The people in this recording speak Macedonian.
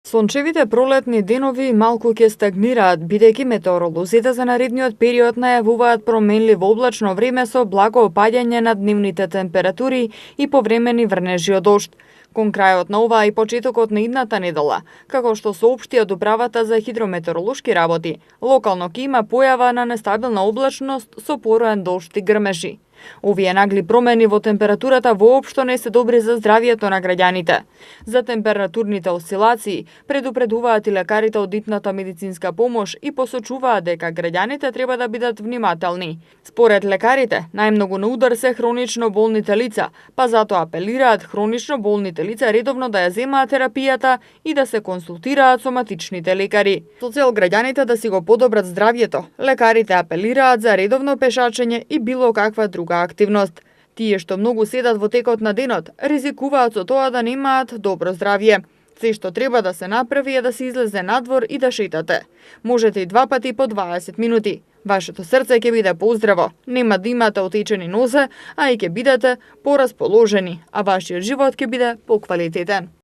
Сончевите пролетни денови малку ќе стагнираат, бидејќи метеоролозите за наредниот период најавуваат променливо облачно време со благо опаѓање на дневните температури и повремени врнежи од дожд. Кон крајот на оваа и почетокот на идната недела, како што соопшти од Управата за хидрометеоролошки работи, локално ќе има појава на нестабилна облачност со пороен дожд и грмежи. Овие нагли промени во температурата воопшто не се добри за здравието на граѓаните. За температурните осцилации предупредуваат и лекарите од итната медицинска помош и посочуваат дека граѓаните треба да бидат внимателни. Според лекарите, најмногу на удар се хронично болните лица, па затоа апелираат хронично болните лица редовно да ја земаат терапијата и да се консултираат со матичните лекари. Со цел граѓаните да си го подобрат здравието, лекарите апелираат за редовно пешачење и било каква друга активност. Тие што многу седат во текот на денот, ризикуваат со тоа да немаат добро здравје. Се што треба да се направи е да се излезе надвор и да шетате. Можете и 2 пати по 20 минути. Вашето срце ќе биде поздраво, нема да имате отечени нозе, а и ќе бидете порасположени, а вашиот живот ќе биде поквалитетен.